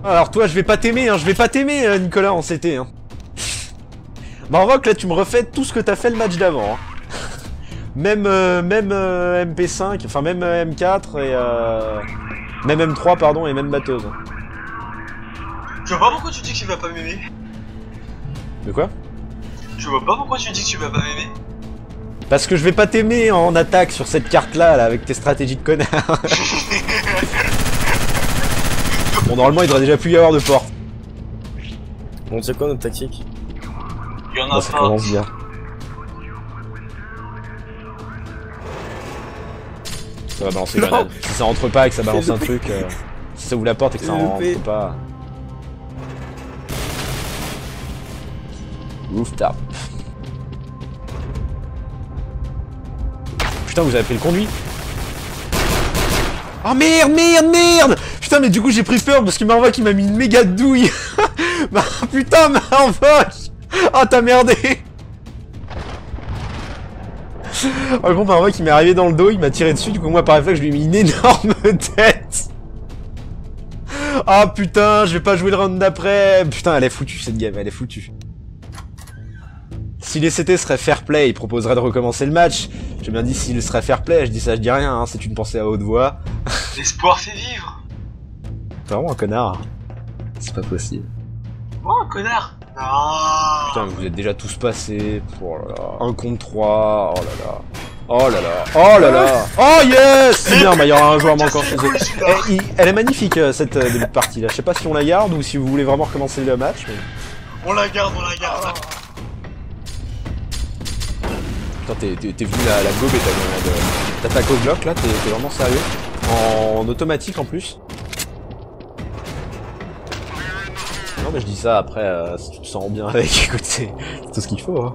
Alors toi, je vais pas t'aimer, hein, je vais pas t'aimer, Nicolas, en CT. Hein. Marvoc, là, tu me refais tout ce que t'as fait le match d'avant. Hein. Même MP5, enfin même M4 et même M3, pardon, et même batteuse. Je vois pas pourquoi tu dis que tu vas pas m'aimer. De quoi? Je vois pas pourquoi tu dis que tu vas pas m'aimer. Parce que je vais pas t'aimer en attaque sur cette carte-là, là, avec tes stratégies de connard. Bon, normalement, il devrait déjà plus y avoir de porte. Bon, c'est quoi notre tactique? Il y en a Bon, ça pas. commence bien. Ça va balancer une grenade. Si ça rentre pas et que ça balance un truc, si ça ouvre la porte et que ça rentre pas... Rooftop. Putain, vous avez pris le conduit? Oh merde, merde, merde! Putain, mais du coup j'ai pris peur parce que Marvoc il m'a mis une méga douille! Bah putain, Marvoc! Ah, t'as merdé! En gros, Marvoc il m'est arrivé dans le dos, il m'a tiré dessus, du coup moi par réflexe je lui ai mis une énorme tête! Ah putain, je vais pas jouer le round d'après! Putain, elle est foutue cette game, elle est foutue. Si les CT seraient fair play, ils proposeraient de recommencer le match. J'ai bien dit s'il serait fair play, je dis ça, je dis rien, hein, c'est une pensée à haute voix. L'espoir fait vivre. T'es vraiment un connard. C'est pas possible. Oh, un connard. Non. Putain, vous êtes déjà tous passés. Oh là là. 1 contre 3. Oh là là. Oh là là. Oh là là. Oh yes. C'est bien, bah il y aura un joueur manquant chez eux. Elle est magnifique cette début de partie là. Je sais pas si on la garde ou si vous voulez vraiment recommencer le match. Mais... On la garde, on la garde. Putain, t'es venu la gobe et t'attaques au bloc là, t'es vraiment sérieux. En automatique en plus. Non mais je dis ça après, si tu te sens bien avec, écoute, c'est tout ce qu'il faut. Hein.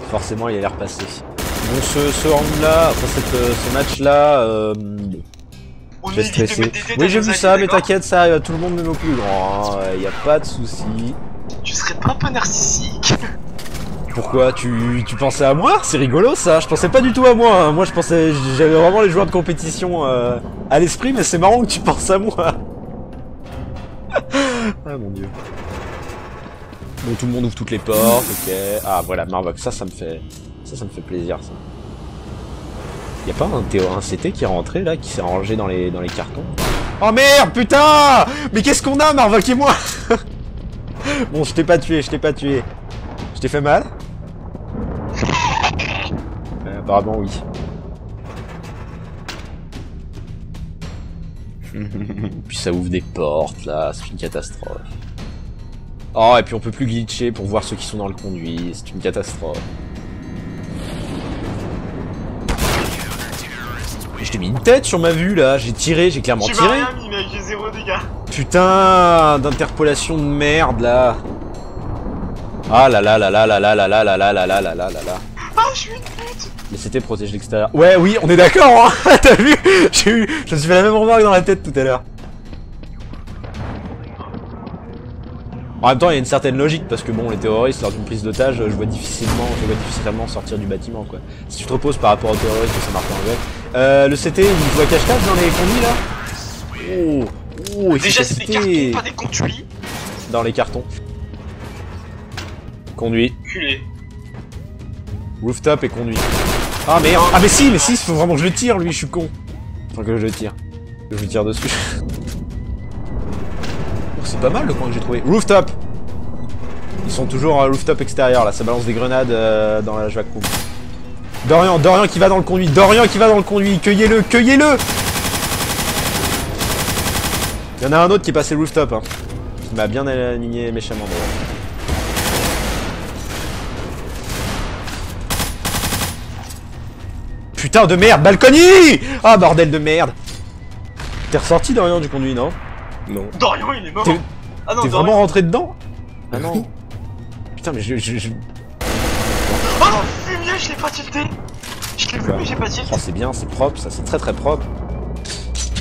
Forcément il a l'air passé. Bon ce round là, enfin ce match là, je vais stresser. Oui j'ai vu ça, mais t'inquiète, ça arrive à tout le monde même au plus grand, hein. Y a pas de soucis. Tu serais pas un peu narcissique? Pourquoi tu pensais à moi? C'est rigolo ça, je pensais pas du tout à moi, hein. Moi je pensais, j'avais vraiment les joueurs de compétition à l'esprit, mais c'est marrant que tu penses à moi. Ah mon dieu. Bon, tout le monde ouvre toutes les portes, ok. Ah voilà, Marvoc, ça me fait plaisir ça. Y'a pas un CT qui est rentré là, qui s'est rangé dans les cartons? Oh merde, putain! Mais qu'est-ce qu'on a, Marvoc et moi? Bon, je t'ai pas tué. Je t'ai fait mal? Apparemment oui. Puis ça ouvre des portes là, c'est une catastrophe. Oh, et puis on peut plus glitcher pour voir ceux qui sont dans le conduit, c'est une catastrophe. Je t'ai mis une tête sur ma vue là, j'ai tiré, j'ai clairement tiré. Tu m'as rien mis mec, j'ai 0 dégâts. Putain d'interpolation de merde là. Ah là là là là là là là là là là là là là là là. Ah, je suis une pute. Mais c'était protège l'extérieur. Ouais, oui, on est d'accord, hein. T'as vu? Je me suis fait la même remarque dans la tête tout à l'heure. En même temps, il y a une certaine logique, parce que bon, les terroristes, lors d'une prise d'otage, je vois difficilement sortir du bâtiment, quoi. Si tu te reposes par rapport aux terroristes, ça marche pas en vrai. Le CT, il joue à cache-cache dans les conduits, là? Oh, déjà, c'est des cartons, pas des conduits. Dans les cartons. Conduit. Culé. Rooftop et conduit. Ah merde. Ah mais si, faut vraiment que je le tire, lui, je suis con. Enfin que je le tire. Que je lui tire dessus. C'est pas mal le coin que j'ai trouvé. Rooftop. Ils sont toujours à rooftop extérieur là, ça balance des grenades dans la Jacqueline. Dorian qui va dans le conduit, cueillez-le, cueillez-le. Il y en a un autre qui est passé rooftop, hein. Qui m'a bien aligné méchamment d'ailleurs. Putain de merde, balcony! Ah bordel de merde. T'es ressorti Dorian du conduit, non? Non. Dorian il est mort. Ah non, t'es vraiment rentré dedans? Ah non. Putain mais je... Oh fumier, je l'ai pas tilté. Je l'ai vu mais j'ai pas tilté. Oh c'est bien, c'est propre, ça c'est très très propre.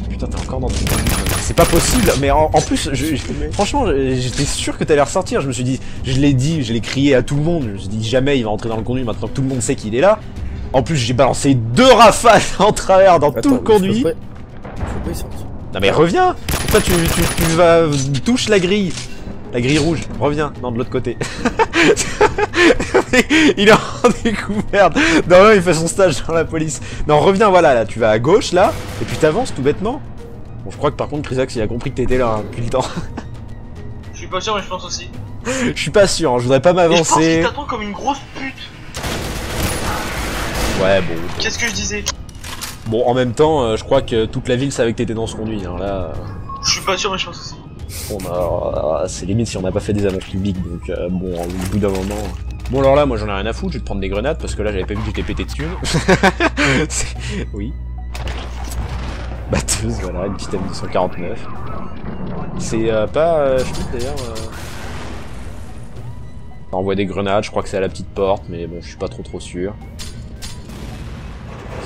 Putain t'es encore dans ton... C'est pas possible, mais en plus, franchement j'étais sûr que t'allais ressortir, je me suis dit, je l'ai crié à tout le monde, je me suis dit jamais il va rentrer dans le conduit maintenant que tout le monde sait qu'il est là. En plus j'ai balancé 2 rafales en travers dans tout le conduit. Faut pas y sortir. Non mais reviens. Pourquoi tu vas... touche la grille. La grille rouge, reviens. Non, de l'autre côté. Il est en découverte. Non, il fait son stage dans la police. Non, reviens, voilà, là, tu vas à gauche, là, et puis t'avances tout bêtement. Bon, je crois que par contre, Chrysox, il a compris que t'étais là, hein, depuis le temps. Je suis pas sûr, mais je pense aussi. Je suis pas sûr, hein, je voudrais pas Et je pense m'avancer. qu'il t'attend comme une grosse pute. Ouais, bon. Qu'est-ce que je disais? Bon, en même temps, je crois que toute la ville savait que t'étais dans ce conduit, hein, là... Je suis pas sûr, mais je pense aussi. C'est limite si on n'a pas fait des annonces publiques, donc bon, au bout d'un moment... Bon alors là, moi j'en ai rien à foutre, je vais te prendre des grenades, parce que là j'avais pas vu que j'étais pété de thunes. Oui. Batteuse, voilà, une petite M249. C'est pas... je sais pas d'ailleurs... Ça envoie des grenades, je crois que c'est à la petite porte, mais bon, je suis pas trop sûr.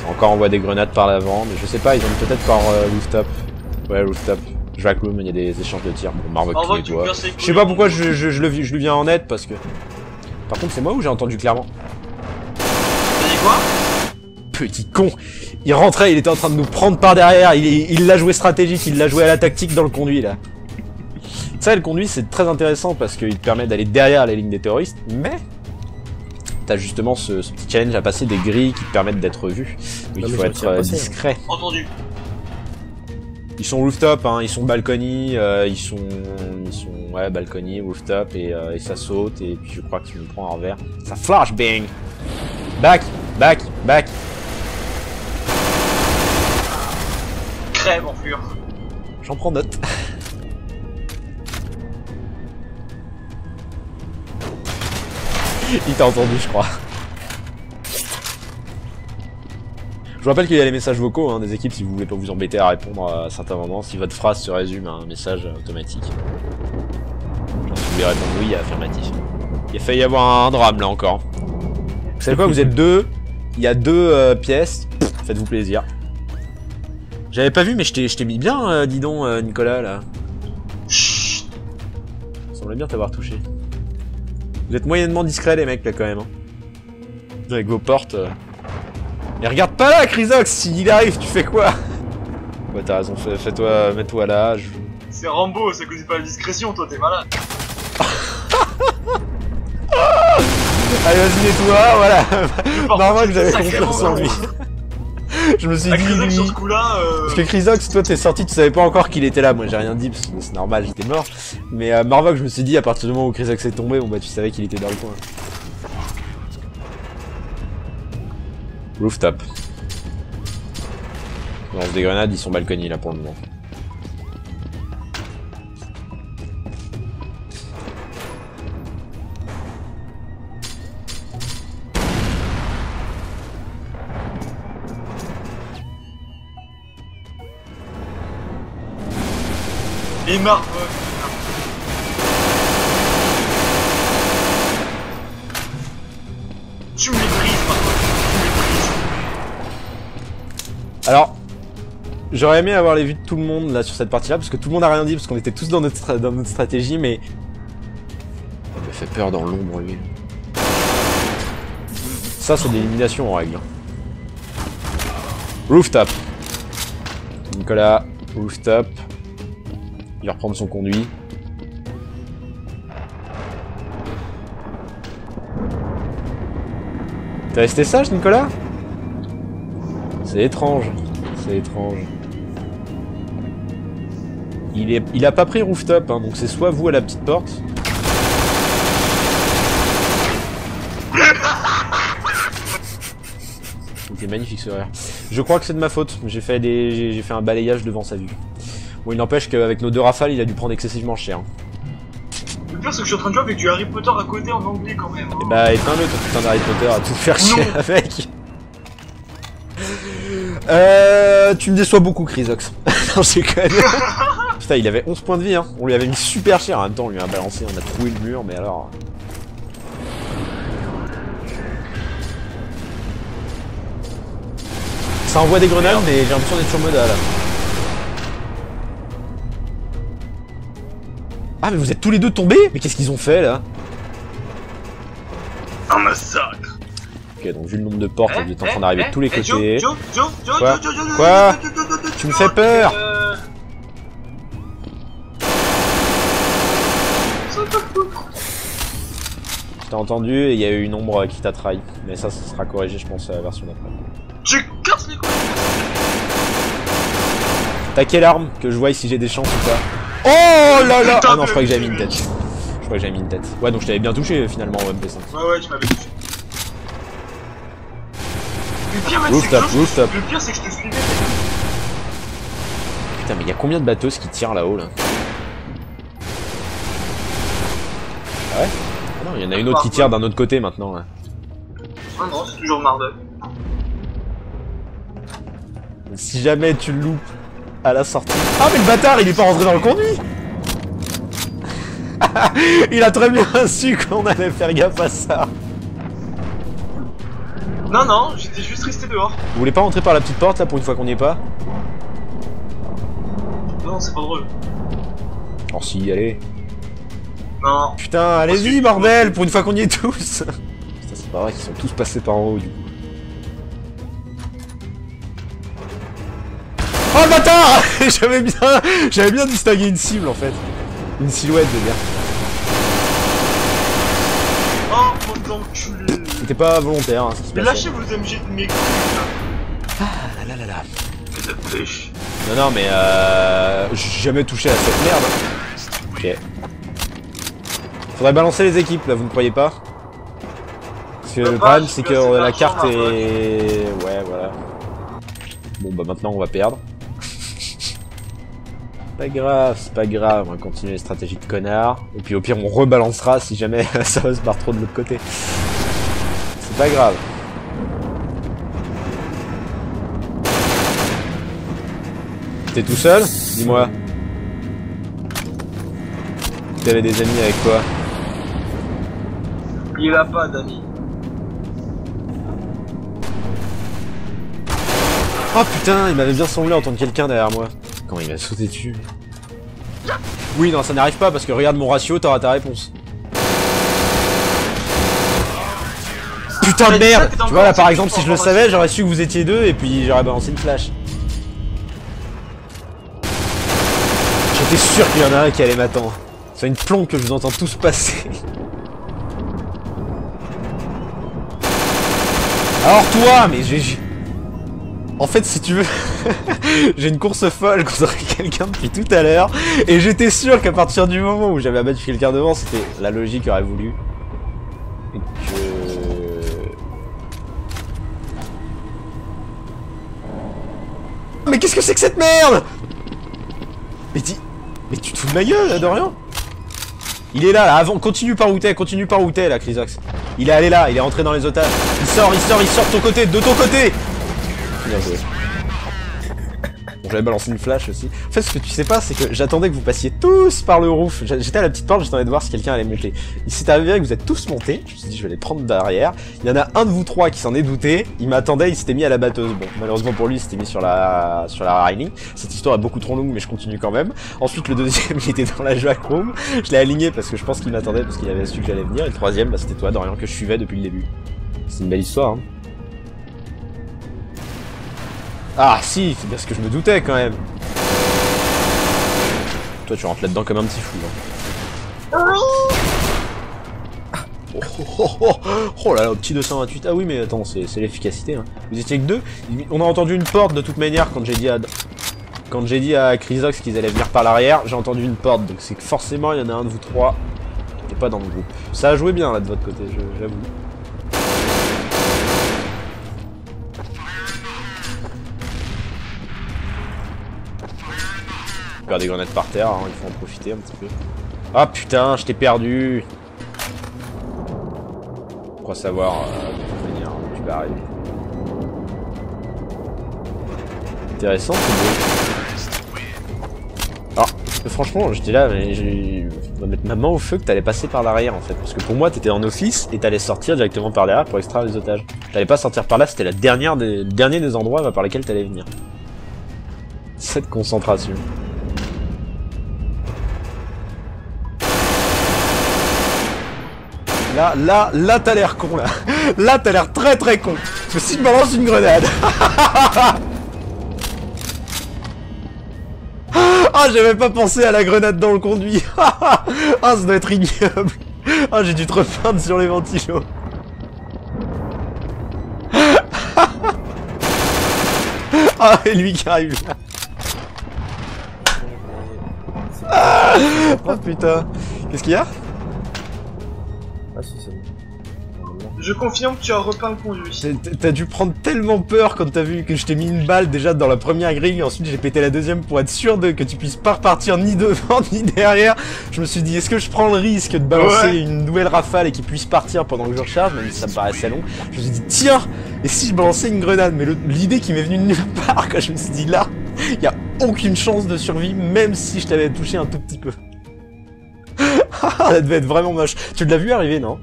Ça encore envoie des grenades par l'avant, mais je sais pas, ils ont peut-être par rooftop. Ouais, rooftop. Jack Room, il y a des échanges de tirs. Bon, Marvok tous les doigts. Je sais pas pourquoi je lui viens en aide, parce que... Par contre, c'est moi ou j'ai entendu clairement? T'as dit quoi? Petit con! Il rentrait, il était en train de nous prendre par derrière, il l'a joué stratégique, il l'a joué à la tactique dans le conduit, là. Ça, le conduit, c'est très intéressant, parce qu'il te permet d'aller derrière les lignes des terroristes, mais... T'as justement ce petit challenge à passer des grilles qui te permettent d'être vu. Mais il faut être discret. Entendu. Ils sont rooftop, hein, ils sont balcony, ils sont ouais balcony, rooftop et ça saute et puis je crois que tu me prends un revers. Ça flash bang. Back. Crève en fur. J'en prends note. Il t'a entendu, je crois. Je vous rappelle qu'il y a les messages vocaux hein, des équipes si vous voulez pas vous embêter à répondre à certains moments, si votre phrase se résume à un message automatique. Genre si vous voulez répondre oui, affirmatif. Il a failli y avoir un drame là encore. Vous savez quoi, vous êtes deux, il y a deux pièces, faites-vous plaisir. J'avais pas vu mais je t'ai mis bien, dis donc Nicolas là. Chut. Ça semblait bien t'avoir touché. Vous êtes moyennement discrets les mecs là quand même. Hein. Avec vos portes... Mais regarde pas là, Chrysox, s'il arrive, tu fais quoi? Ouais, t'as raison, fais-toi, mets-toi là, C'est Rambo, ça cause pas la discrétion, toi t'es malade. Allez, vas-y, nettoie, voilà. Normal que j'avais confiance en lui. Je me suis dit, lui... sur ce coup-là, Parce que Chrysox, toi t'es sorti, tu savais pas encore qu'il était là, moi j'ai rien dit, parce que c'est normal, j'étais mort. Mais Marvok, je me suis dit, à partir du moment où Chrysox est tombé, bon bah tu savais qu'il était dans le coin. Rooftop. On lance des grenades, ils sont balcony là pour le moment. et Marvok. Tu me les brises, Marvok. Alors, j'aurais aimé avoir les vues de tout le monde là sur cette partie-là, parce que tout le monde a rien dit, parce qu'on était tous dans notre stratégie, mais... Il me fait peur dans l'ombre, lui. Ça, c'est de l'élimination en règle. Rooftop. Nicolas, rooftop. Il va reprendre son conduit. T'es resté sage, Nicolas? C'est étrange. C'est étrange. Il a pas pris rooftop, hein, donc c'est soit vous à la petite porte. Ok, magnifique ce rire. Je crois que c'est de ma faute. J'ai fait un balayage devant sa vue. Bon, il n'empêche qu'avec nos deux rafales, il a dû prendre excessivement cher. Le pire, c'est que je suis en train de jouer avec du Harry Potter à côté en anglais quand même. Et bah, éteins-le, ton putain d'Harry Potter à tout faire chier avec. Tu me déçois beaucoup, Chrysox. Non, c'est quand même... Putain, il avait 11 points de vie, hein. On lui avait mis super cher. En même temps, on lui a balancé, on a troué le mur, mais alors... Ça envoie des grenades, mais j'ai l'impression d'être sur Moda, là. Ah, mais vous êtes tous les deux tombés? Mais qu'est-ce qu'ils ont fait, là? Un massacre. Ok, donc vu le nombre de portes, il est en train d'arriver de tous les côtés. Joe, Quoi? Tu me fais peur? t'ai entendu et il y a eu une ombre qui t'a trahi. Mais ça sera corrigé, je pense, à la version d'après. Tu casses les couilles. T'as quelle arme que je vois si j'ai des chances ou pas? Oh là là! Ah non, je crois que j'avais mis une tête. Je crois que j'avais mis une tête. Ouais, donc je t'avais bien touché finalement en MP5. Ouais, tu m'avais touché. Le pire, mec, Le pire, c'est que je te suivais. Putain, mais il y a combien de bateaux qui tirent là-haut là? Ah ouais? Ah non, il y en a une autre qui tire d'un autre côté maintenant là. Ah non, c'est toujours Marduk. Si jamais tu le loupes à la sortie. Ah mais le bâtard il est pas rentré dans le conduit. Il a très bien su qu'on allait faire gaffe à ça. Non, non, j'étais juste resté dehors. Vous voulez pas rentrer par la petite porte là pour une fois qu'on n'y est pas? Non, c'est pas drôle. Oh si, allez. Non. Putain, allez-y bordel, pour une fois qu'on y est tous. Putain, c'est pas vrai qu'ils sont tous passés par en haut du coup. Oh le bâtard. J'avais bien distingué une cible en fait. Une silhouette de bien. Oh, mon d'enculé. C'était pas volontaire hein, ce qui se Mais passait. lâchez vos MG de mes couilles. Ah là là là. Que de pêche. Non non mais j'ai jamais touché à cette merde. Ok. Faudrait balancer les équipes là, vous ne croyez pas? Parce que le problème c'est que la carte est... Ouais voilà. Bon bah maintenant on va perdre. C'est pas grave, on va continuer les stratégies de connard. Et puis au pire on rebalancera si jamais ça va se barre trop de l'autre côté. C'est pas grave. T'es tout seul? Dis-moi. T'avais des amis avec toi? Il a pas d'amis. Oh putain, il m'avait bien semblé entendre quelqu'un derrière moi. Comment il m'a sauté dessus? Oui, non, ça n'arrive pas parce que regarde mon ratio, t'auras ta réponse. Putain de merde! Tu vois là par exemple, si je le savais, j'aurais su que vous étiez deux et puis j'aurais balancé une flash. J'étais sûr qu'il y en a un qui allait m'attendre. C'est une plombe que je vous entends tous passer. Alors toi, mais j'ai... En fait, si tu veux, j'ai une course folle contre quelqu'un depuis tout à l'heure, et j'étais sûr qu'à partir du moment où j'avais abattu quelqu'un devant, c'était la logique aurait voulu. Et que... Mais qu'est-ce que c'est que cette merde? Mais tu te fous de ma gueule, Dorian? Il est là, avant, continue par où t'es là, Chrysox. Il est allé là, il est rentré dans les otages. Il sort de ton côté, Bien joué. Bon, j'avais balancé une flash aussi. En fait, ce que tu sais pas, c'est que j'attendais que vous passiez tous par le roof. J'étais à la petite porte, j'attendais de voir si quelqu'un allait monter. Il s'est avéré que vous êtes tous montés. Je me suis dit, je vais les prendre derrière. Il y en a un de vous trois qui s'en est douté. Il m'attendait, il s'était mis à la batteuse. Bon, malheureusement pour lui, il s'était mis sur la Riley. Cette histoire est beaucoup trop longue, mais je continue quand même. Ensuite, le deuxième, il était dans la Jack Room. Je l'ai aligné parce que je pense qu'il m'attendait, parce qu'il avait su que j'allais venir. Et le troisième, bah, c'était toi, Dorian, que je suivais depuis le début. C'est une belle histoire, hein. Ah si, c'est bien ce que je me doutais quand même. Toi tu rentres là-dedans comme un petit fou. Hein. Oh là là, petit 228. Ah oui mais attends, c'est l'efficacité. Hein. Vous étiez que deux. On a entendu une porte de toute manière quand j'ai dit à Chrysox qu'ils allaient venir par l'arrière. J'ai entendu une porte, donc c'est que forcément il y en a un de vous trois qui n'est pas dans le groupe. Ça a joué bien là de votre côté, j'avoue. Des grenades par terre, hein, il faut en profiter un petit peu. Ah putain, je t'ai perdu. On croit savoir de toute manière, tu vas arriver. Intéressant ce bruit. Alors, franchement, j'étais là, mais je vais mettre ma main au feu que t'allais passer par l'arrière en fait. Parce que pour moi, t'étais en office et t'allais sortir directement par derrière pour extraire les otages. T'allais pas sortir par là, c'était le dernier des endroits par lesquels t'allais venir. Cette concentration. Là, t'as l'air con, là. Là, t'as l'air très très con. Parce que si je balance une grenade... Ah, j'avais pas pensé à la grenade dans le conduit. Ah, ça doit être ignoble. Ah, j'ai dû te repeindre sur les ventilos. Ah, et lui qui arrive là. Ah oh putain. Qu'est-ce qu'il y a? Ah si, c'est bon. Je confirme que tu as repeint le conduit. T'as dû prendre tellement peur quand t'as vu que je t'ai mis une balle déjà dans la première grille, et ensuite j'ai pété la deuxième pour être sûr que tu puisses pas repartir ni devant ni derrière. Je me suis dit, est-ce que je prends le risque de balancer une nouvelle rafale et qu'il puisse partir pendant que je recharge, même si ça me paraissait long. Je me suis dit, tiens, et si je balançais une grenade? Mais l'idée qui m'est venue de nulle part, quand je me suis dit, là, y a aucune chance de survie, même si je t'avais touché un tout petit peu. Ça devait être vraiment moche. Tu l'as vu arriver, non?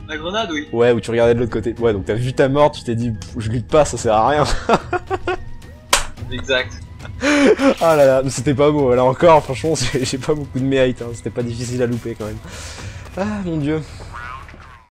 La grenade, oui. Ouais, où tu regardais de l'autre côté. Ouais, donc t'as vu ta mort, tu t'es dit, je lutte pas, ça sert à rien. Exact. Ah là là, mais c'était pas beau. Là encore, franchement, j'ai pas beaucoup de mérite. Hein. C'était pas difficile à louper quand même. Ah mon dieu.